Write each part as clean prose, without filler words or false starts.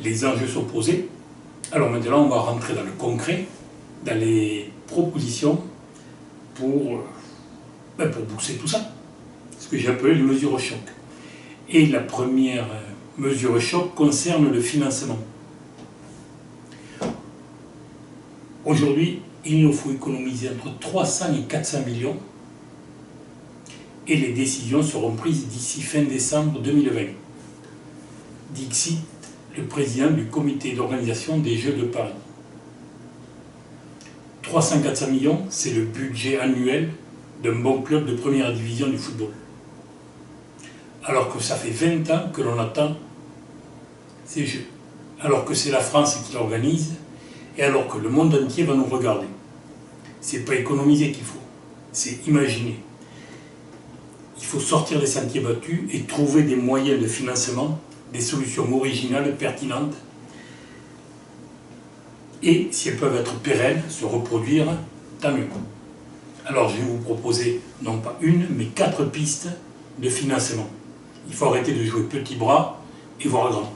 les enjeux sont posés. Alors maintenant, on va rentrer dans le concret, dans les propositions pour booster tout ça. Ce que j'ai appelé les mesures choc. Et la première mesure choc concerne le financement. Aujourd'hui, il nous faut économiser entre 300 et 400 millions et les décisions seront prises d'ici fin décembre 2020. Dixit, le président du comité d'organisation des Jeux de Paris. 300-400 millions, c'est le budget annuel d'un bon club de première division du football. Alors que ça fait 20 ans que l'on attend ces Jeux. Alors que c'est la France qui l'organise et alors que le monde entier va nous regarder. C'est pas économiser qu'il faut, c'est imaginer. Il faut sortir des sentiers battus et trouver des moyens de financement, des solutions originales, pertinentes. Et si elles peuvent être pérennes, se reproduire, tant mieux. Alors je vais vous proposer non pas une, mais 4 pistes de financement. Il faut arrêter de jouer petit bras et voir grand.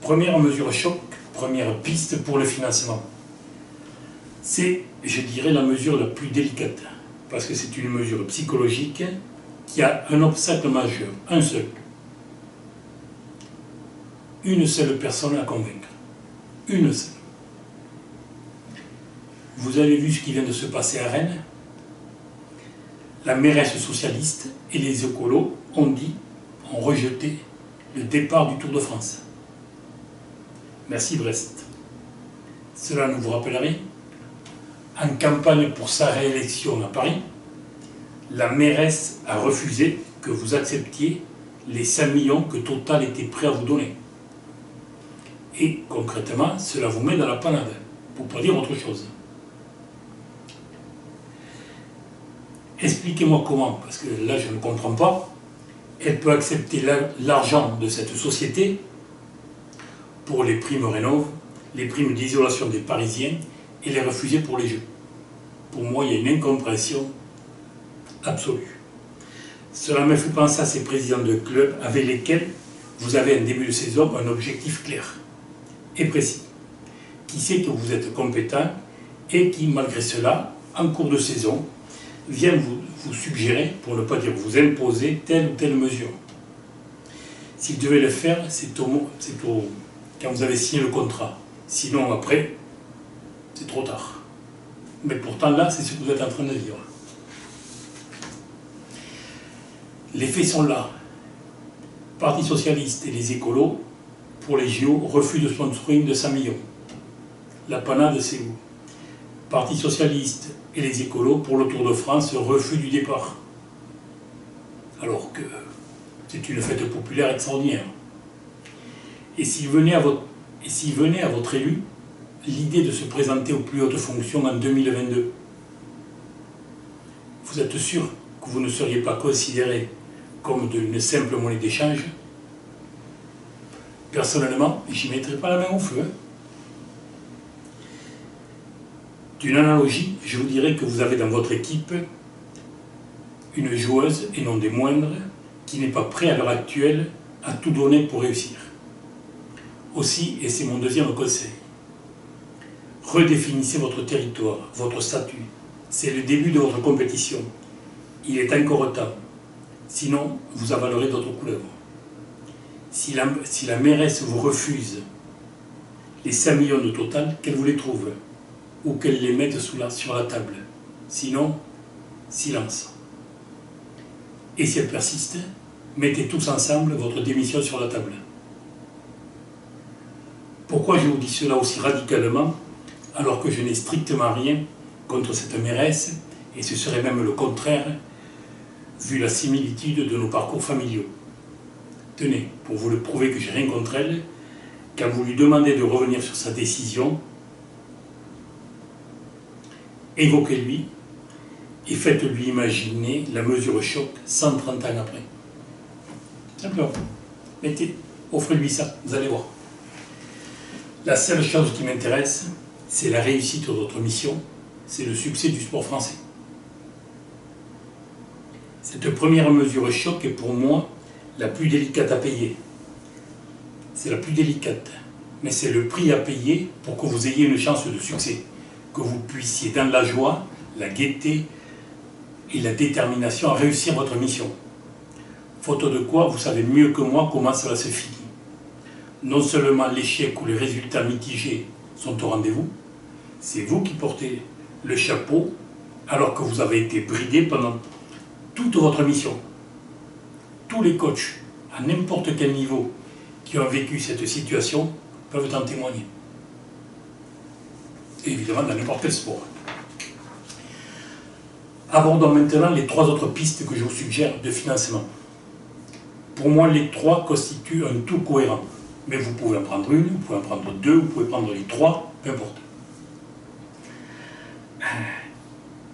Première mesure choc, première piste pour le financement. C'est, je dirais, la mesure la plus délicate, parce que c'est une mesure psychologique qui a un obstacle majeur, un seul. Une seule personne à convaincre. Une seule. Vous avez vu ce qui vient de se passer à Rennes? La mairesse socialiste et les écolos ont rejeté le départ du Tour de France. Merci Brest. Cela ne vous rappelle rien? En campagne pour sa réélection à Paris, la mairesse a refusé que vous acceptiez les 5 millions que Total était prêt à vous donner. Et concrètement, cela vous met dans la panade, pour ne pas dire autre chose. Expliquez-moi comment, parce que là je ne comprends pas. Elle peut accepter l'argent de cette société pour les primes rénov', les primes d'isolation des Parisiens et les refuser pour les Jeux. Pour moi, il y a une incompréhension absolue. Cela me fait penser à ces présidents de clubs avec lesquels vous avez un début de saison un objectif clair et précis, qui sait que vous êtes compétent et qui, malgré cela, en cours de saison, vient vous suggérer, pour ne pas dire vous imposer, telle ou telle mesure. S'il devait le faire, c'est quand vous avez signé le contrat. Sinon, après, c'est trop tard. Mais pourtant, là, c'est ce que vous êtes en train de vivre. Les faits sont là. Parti socialiste et les écolos, pour les JO, refus de sponsoring de 100 millions. La panade, c'est où? Parti socialiste et les écolos, pour le Tour de France, refus du départ. Alors que c'est une fête populaire extraordinaire. Et s'il venait à votre élu l'idée de se présenter aux plus hautes fonctions en 2022, vous êtes sûr que vous ne seriez pas considéré comme une simple monnaie d'échange? Personnellement, je n'y mettrai pas la main au feu. D'une analogie, je vous dirais que vous avez dans votre équipe une joueuse, et non des moindres, qui n'est pas prête à l'heure actuelle à tout donner pour réussir. Aussi, et c'est mon deuxième conseil, redéfinissez votre territoire, votre statut. C'est le début de votre compétition. Il est encore temps. Sinon, vous avalerez d'autres couleuvres. Si la mairesse vous refuse les 5 millions de Total, qu'elle vous les trouve ou qu'elle les mette sur la table. Sinon, silence. Et si elle persiste, mettez tous ensemble votre démission sur la table. Pourquoi je vous dis cela aussi radicalement, alors que je n'ai strictement rien contre cette mairesse, et ce serait même le contraire, vu la similitude de nos parcours familiaux. Tenez, pour vous le prouver que j'ai rien contre elle, quand vous lui demandez de revenir sur sa décision, évoquez-lui et faites-lui imaginer la mesure choc 130 ans après. Simplement. Offrez-lui ça, vous allez voir. La seule chose qui m'intéresse, c'est la réussite de votre mission, c'est le succès du sport français. Cette première mesure choc est pour moi la plus délicate à payer. c'est la plus délicate, mais c'est le prix à payer pour que vous ayez une chance de succès, que vous puissiez dans la joie, la gaieté et la détermination à réussir votre mission. Faute de quoi, vous savez mieux que moi comment cela se finit. Non seulement l'échec ou les résultats mitigés sont au rendez-vous, c'est vous qui portez le chapeau alors que vous avez été bridé pendant toute votre mission. Tous les coachs, à n'importe quel niveau, qui ont vécu cette situation, peuvent en témoigner. Et évidemment, dans n'importe quel sport. Abordons maintenant les 3 autres pistes que je vous suggère de financement. Pour moi, les 3 constituent un tout cohérent. Mais vous pouvez en prendre une, vous pouvez en prendre 2, vous pouvez prendre les 3, peu importe.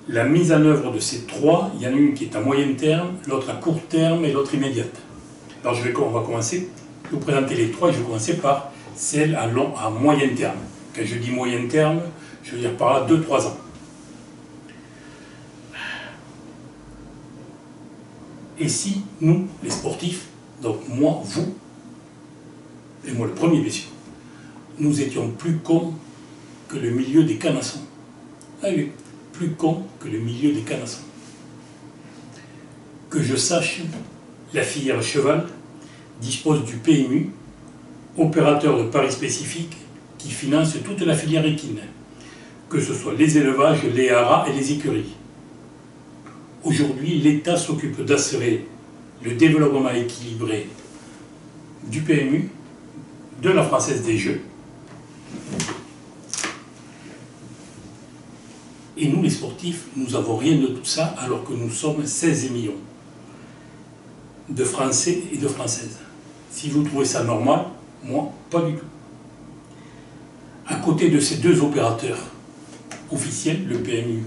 La mise en œuvre de ces 3, il y en a une qui est à moyen terme, l'autre à court terme et l'autre immédiate. Alors on va commencer, je vais vous présenter les 3 et je vais commencer par celle à moyen terme. Quand je dis moyen terme, je veux dire par là 2-3 ans. Et si nous, les sportifs, donc moi, vous, et moi le premier bien sûr, nous étions plus cons que le milieu des canassons. Ah oui, plus cons que le milieu des canassons. Que je sache, la filière cheval dispose du PMU, opérateur de paris spécifique, qui finance toute la filière équine, que ce soit les élevages, les haras et les écuries. Aujourd'hui, l'État s'occupe d'assurer le développement équilibré du PMU, de la Française des Jeux. Et nous, les sportifs, nous n'avons rien de tout ça, alors que nous sommes 16 millions de Français et de Françaises. Si vous trouvez ça normal, moi, pas du tout. À côté de ces 2 opérateurs officiels, le PMU,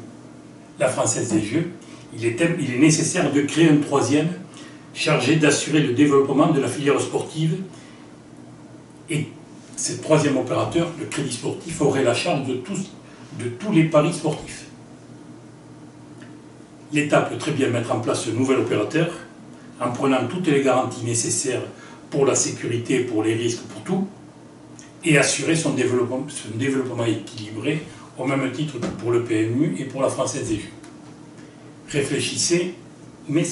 la Française des Jeux, il est nécessaire de créer un 3e chargé d'assurer le développement de la filière sportive. Et ce 3e opérateur, le Crédit Sportif, aurait la charge de tous les paris sportifs. L'État peut très bien mettre en place ce nouvel opérateur en prenant toutes les garanties nécessaires pour la sécurité, pour les risques, pour tout, et assurer son développement équilibré au même titre que pour le PMU et pour la Française des Jeux. Réfléchissez, mais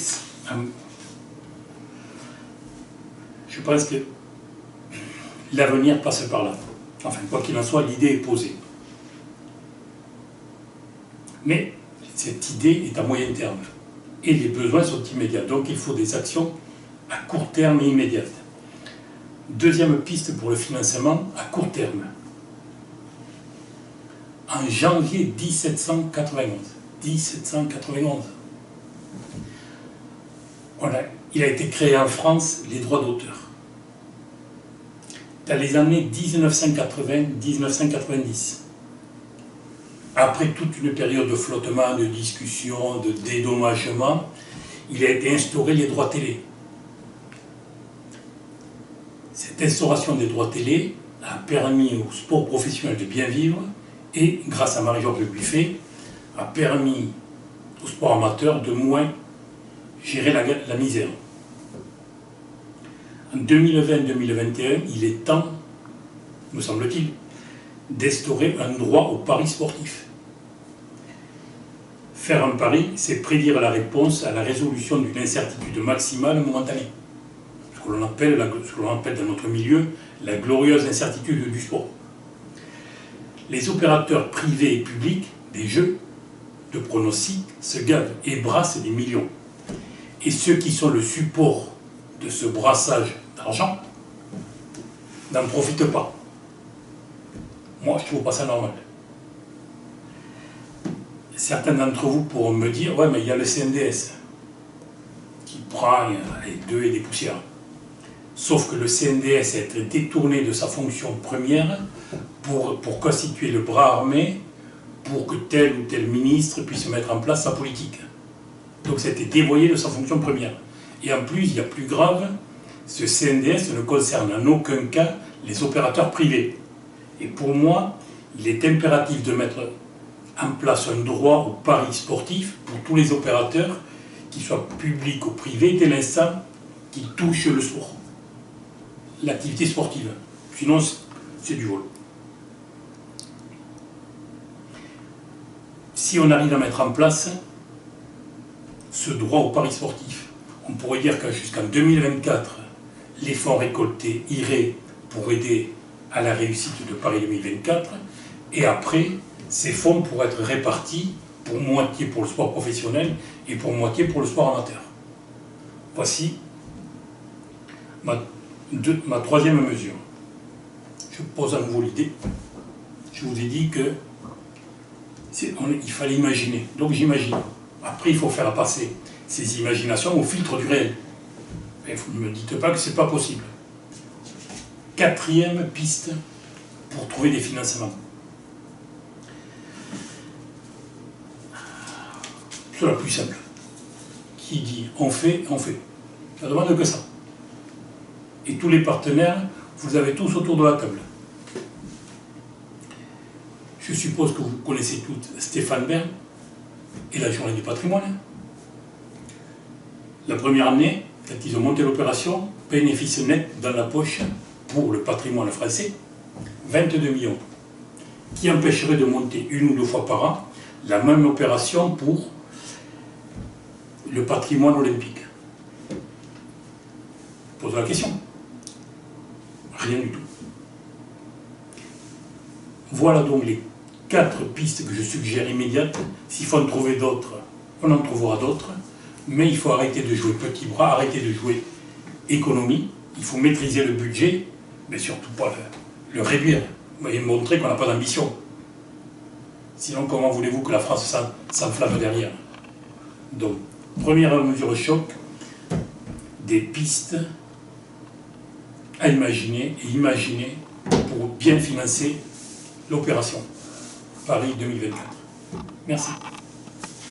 je pense que l'avenir passe par là. Enfin, quoi qu'il en soit, l'idée est posée. Mais cette idée est à moyen terme. Et les besoins sont immédiats. Donc il faut des actions à court terme et immédiates. 2e piste pour le financement à court terme. En janvier 1791, il a été créé en France les droits d'auteur. Dans les années 1980-1990, après toute une période de flottement, de discussion, de dédommagement, il a été instauré les droits télé. Cette instauration des droits télé a permis au sport professionnel de bien vivre et, grâce à Marie-Georges Buffet, a permis au sport amateur de moins gérer la misère. En 2020-2021, il est temps, me semble-t-il, d'instaurer un droit au pari sportif. Faire un pari, c'est prédire la réponse à la résolution d'une incertitude maximale momentanée. Ce que l'on appelle dans notre milieu la glorieuse incertitude du sport. Les opérateurs privés et publics des jeux de pronostics se gavent et brassent des millions. Et ceux qui sont le support de ce brassage d'argent n'en profitent pas. Moi, je ne trouve pas ça normal. Certains d'entre vous pourront me dire « Ouais, mais il y a le CNDS qui prend les 2 et des poussières. » Sauf que le CNDS a été détourné de sa fonction première pour constituer le bras armé pour que tel ou tel ministre puisse mettre en place sa politique. Donc ça a été dévoyé de sa fonction première. Et en plus, il y a plus grave, ce CNDS ne concerne en aucun cas les opérateurs privés. Et pour moi, il est impératif de mettre en place un droit au pari sportif pour tous les opérateurs, qu'ils soient publics ou privés, dès l'instant qu'ils touchent le sport. l'activité sportive. Sinon, c'est du vol. Si on arrive à mettre en place ce droit au pari sportif, on pourrait dire que jusqu'en 2024, les fonds récoltés iraient pour aider à la réussite de Paris 2024, et après, ces fonds pourraient être répartis pour moitié pour le sport professionnel et pour moitié pour le sport amateur. Voici ma troisième mesure. Je pose à nouveau l'idée. Je vous ai dit que il fallait imaginer. Donc j'imagine. Après, il faut faire passer ces imaginations au filtre du réel. Et vous ne me dites pas que ce n'est pas possible. Quatrième piste pour trouver des financements. C'est la plus simple. Qui dit on fait, on fait. Ça ne demande que ça. Et tous les partenaires, vous les avez tous autour de la table. Je suppose que vous connaissez toutes Stéphane Bern et la Journée du patrimoine. La première année, quand ils ont monté l'opération, bénéfice net dans la poche pour le patrimoine français, 22 millions. Qui empêcherait de monter une ou deux fois par an la même opération pour le patrimoine olympique? Pose la question. Rien du tout. Voilà donc les 4 pistes que je suggère immédiates. S'il faut en trouver d'autres, on en trouvera d'autres. Mais il faut arrêter de jouer petit bras, arrêter de jouer économie. Il faut maîtriser le budget, mais surtout pas le réduire. Et montrer qu'on n'a pas d'ambition. Sinon, comment voulez-vous que la France s'enflamme derrière? Donc, première mesure choc, des pistes à imaginer et imaginer pour bien financer l'opération Paris 2024. Merci.